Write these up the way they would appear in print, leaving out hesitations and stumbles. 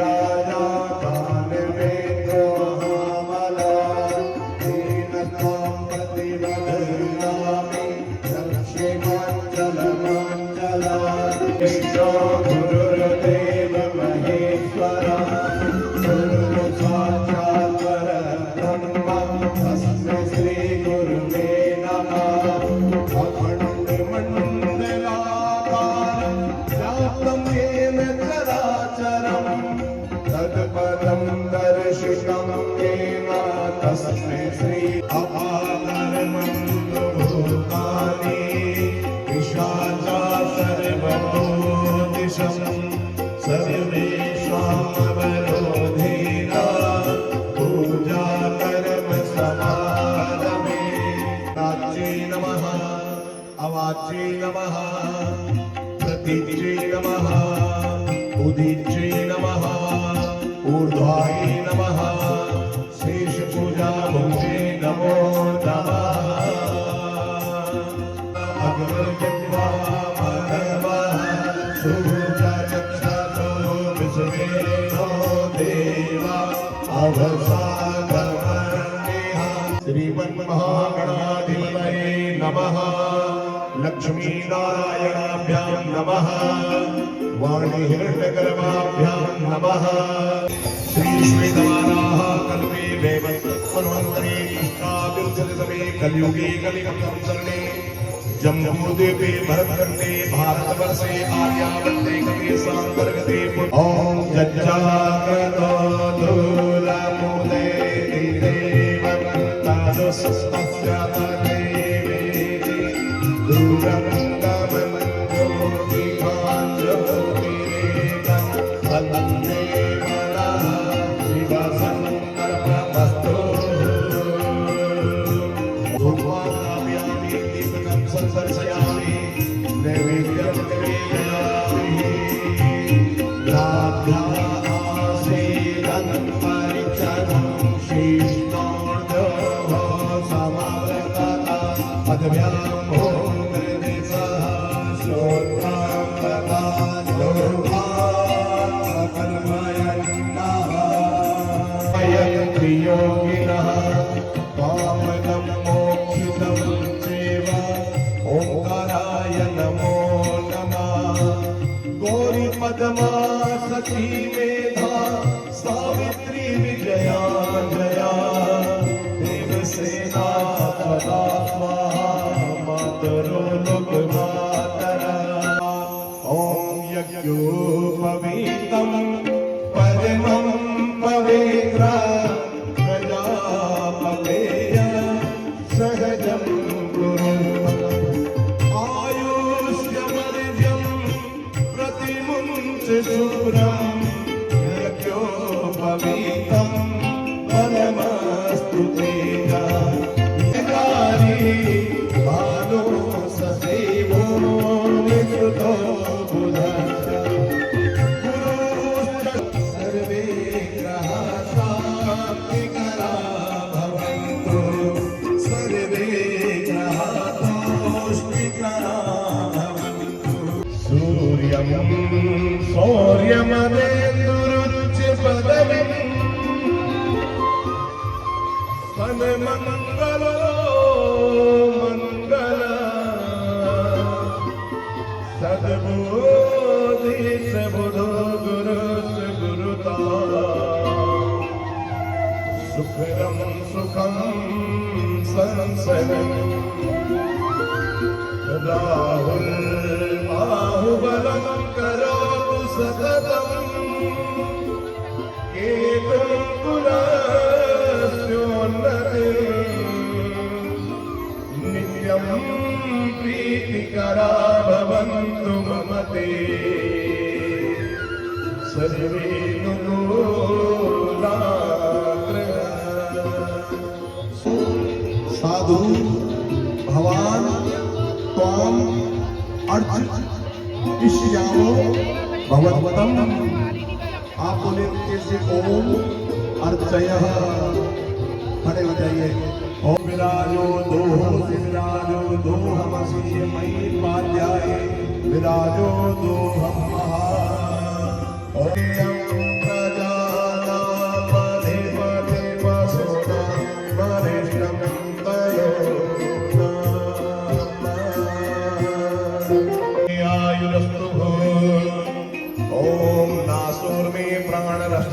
राजा कान में तो महामला दीन त्वां प्रतिवदनामि लक्ष्मीमाञ्चलमाञ्चला ईशो गुरुर्देव महेश्वरा गुरु साक्षात् परब्रह्म तस्मै श्री गुरुवे नमः अखंड मंडलाकारं व्याप्तं येन चराचरं तत्पदं दर्शितं येन तस्मै श्री अपाकरमन्दभूतानि विशाचा सर्वभूतिशं सर्वेषामवरोधेन पूजा कर्म समारमे प्राच्ये नमः अवाच्ये नमः प्रतीच्ये नमः उदीच्ये नमः ऊर्ध्वाय नमः शेष पूजा भुजे नमो नमः अग्रजन्मा माधवः सूर्यचक्षतो विश्वेनो देवा अवसादवर्णिः श्रीमन्महागणाधिपतये नमः लक्ष्मीनारायणाभ्यां नमः वाणीहिरण्यगर्भाभ्यां नमः श्रीश्वेतवाराह कल्पे वैवस्वन्वन्तरे कृष्णाविंशतितमे कलियुगे कलियुगं संसरणे जम्बूद्वीपे भरतखण्डे भारतवर्षे आर्यावर्ते कवे सान्तर्गते ॐ जज्जाग्रतो धूलमुदे देववन्तादुस्तस्य तदेवेति दूरं योगिनः कामदं मोक्षितं चैव ओंकाराय नमो नमः गौरीपद्मा सखी मेधा सावित्री विजया जया देवसेना सदा स्वाहा मातरो लोकमातरा ॐ यज्ञोपवीतं परमं पवित्रं सहजं आयुष्यमर्यं प्रतिमुञ्च शूरं यज्ञोपवीतं फलमस्तु तेजा भानो ससेवो निसुतो बुधश्च गुरुश्च सर्वे ग्रहा शान्तिकरा भवन्तु सर्वे ग्रहा तौष्टिकरा भवन्तु सूर्यं सौर्यमदेन्दुरुच पदविं मङ्गलो मङ्गल सद्बोधि सबुधो गुरुस गुरुता सुखदं सुखं संसरं राहुल बाहुबलं करोतु सततं केतुं नित्यं प्रीतिकरा भवन्तु मम ते सर्वे साधु भवान त्वां अर्चिष्यामो भगवतं आप बोले कैसे ओम अर्चयः खड़े हो जाइए ओम विराजो दो हमसी मई पाध्याय विराजो दो हम महा ओम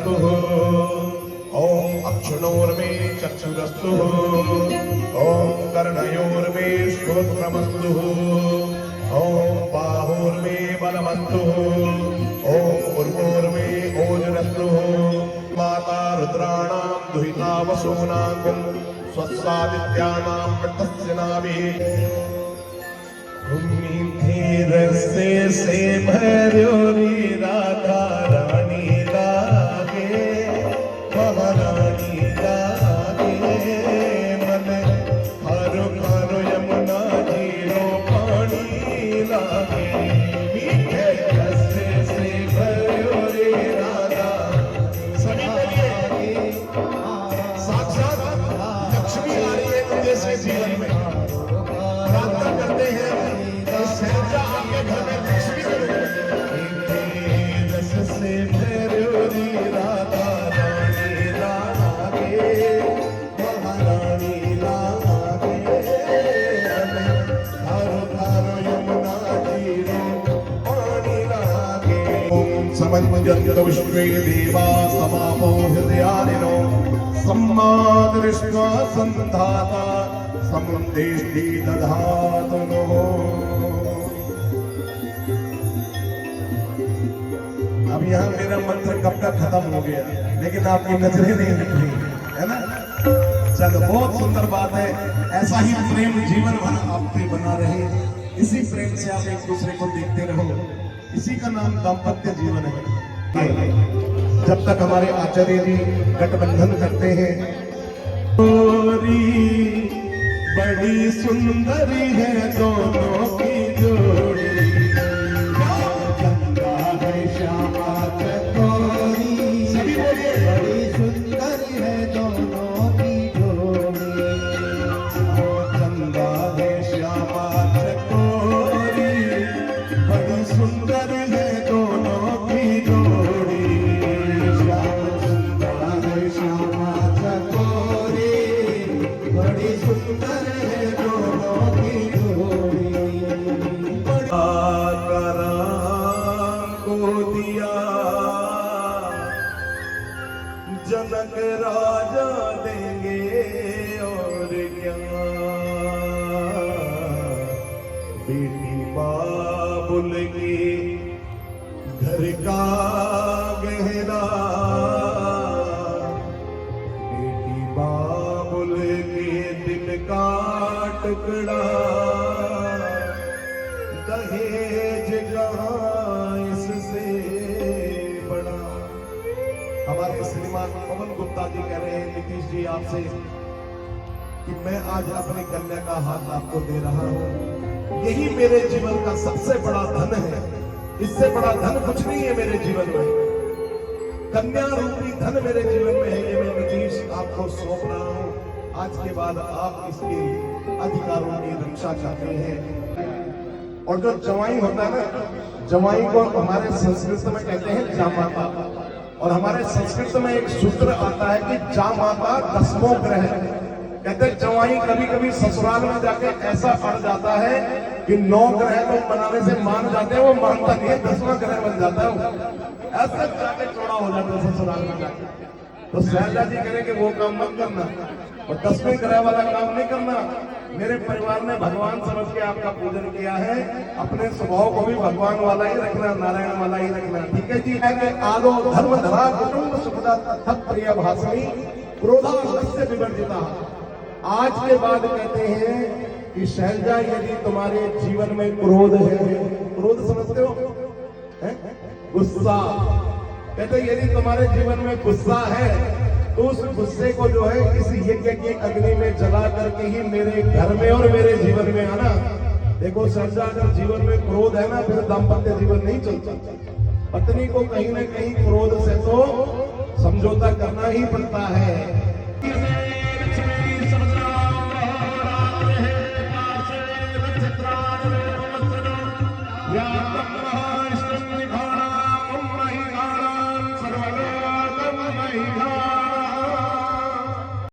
वरदस्तु ओम अक्षुणोर्मे चक्षुरस्तु ओम कर्णयोर्मे श्रोत्रमस्तु ओम बाहुर्मे बलमस्तु ओम उर्वोर्मे ओजरस्तु माता रुद्राणां दुहिता वसूनां स्वस्सादित्यानां पट्टस्य नाभिः रस्ते से भर्योरी राधा रानी लागे महारानी लागे मन हरो हरो यमुना जीरो पानी लागे मीठे रस्ते से भर्योरी राधा सभी बोलिए साक्षात लक्ष्मी आ रही है उद्देश्य जीवन में प्रार्थना करते हैं सहजा आपके घर में लक्ष्मी रस से भैरोरी राधा रानी लागे महारानी लागे धारो धारो यमुना जीरो पानी लागे ओम समन्वयन्त विश्वे देवा समापो हृदयानिनो सम्मादृष्ट्वा सन्धाता समुद्देष्टि दधातु नो। अब यहाँ मेरा मंत्र कब का खत्म हो गया, लेकिन आपकी नजरें नहीं दिख रही है ना। चलो बहुत सुंदर बात है, ऐसा ही प्रेम जीवन भर आपसे बना रहे, इसी प्रेम से आप एक दूसरे को देखते रहो, इसी का नाम दाम्पत्य जीवन है। जब तक हमारे आचार्य जी गठबंधन करते हैं, बड़ी सुंदरी है दोनों की जोड़ी, गंगा है श्यामा चकोरी, सभी बोलिए बड़ी सुंदरी है दोनों की जोड़ी, गंगा है श्यामा चकोरी, बड़ी सुंदर है दोनों की जोड़ी, गंगा है श्यामा चकोरी, बड़ी सुंदर है दोनों की जोड़ी, को दिया जनक राजा देंगे और क्या, बेटी बाबुल की घर का गहरा, बेटी बाबुल के दिल का टुकड़ा, दहेज कहाँ इससे बड़ा। हमारे श्रीमान पवन गुप्ता जी कह रहे हैं नीतीश जी आपसे कि मैं आज अपनी कन्या का हाथ आपको दे रहा हूं, यही मेरे जीवन का सबसे बड़ा धन है, इससे बड़ा धन कुछ नहीं है मेरे जीवन में, कन्या रूपी धन मेरे जीवन में है, ये मैं नीतीश आपको सौंप रहा हूं। आज के बाद आप इसके अधिकारों की रक्षा करते हैं। और जो जवाई होता है ना, जवाई को हमारे संस्कृत में कहते हैं जामाता, और हमारे संस्कृत में एक सूत्र आता है कि जामाता दसमों ग्रह, कहते हैं जवाई कभी कभी ससुराल में जाके ऐसा अड़ जाता है कि 9 ग्रह तो मनाने से मान जाते हैं, वो मानता नहीं है, 10वां ग्रह बन जाता है, ऐसा जाके चौड़ा हो जाता है ससुराल में जाके। तो शैलजा जी करें कि वो काम मत करना, और 10वें ग्रह वाला काम नहीं करना। मेरे परिवार ने भगवान समझ के आपका पूजन किया है, अपने स्वभाव को भी भगवान वाला ही रखना, नारायण वाला ही रखना, ठीक है जी। है कि आदो धर्म धरा कुटुंब सुखदा तत् प्रिय भाषणी क्रोधा से विवर्जिता। आज के बाद कहते हैं कि शैलजा यदि तुम्हारे जीवन में क्रोध है, क्रोध समझते हो, गुस्सा, कहते यदि तुम्हारे जीवन में गुस्सा है तो उस गुस्से को जो है इस यज्ञ की अग्नि में जला करके ही मेरे घर में और मेरे जीवन में आना। देखो शैलजा, अगर जीवन में क्रोध है ना, फिर दाम्पत्य जीवन नहीं चलता। पत्नी को कहीं ना कहीं क्रोध से तो समझौता करना ही पड़ता है।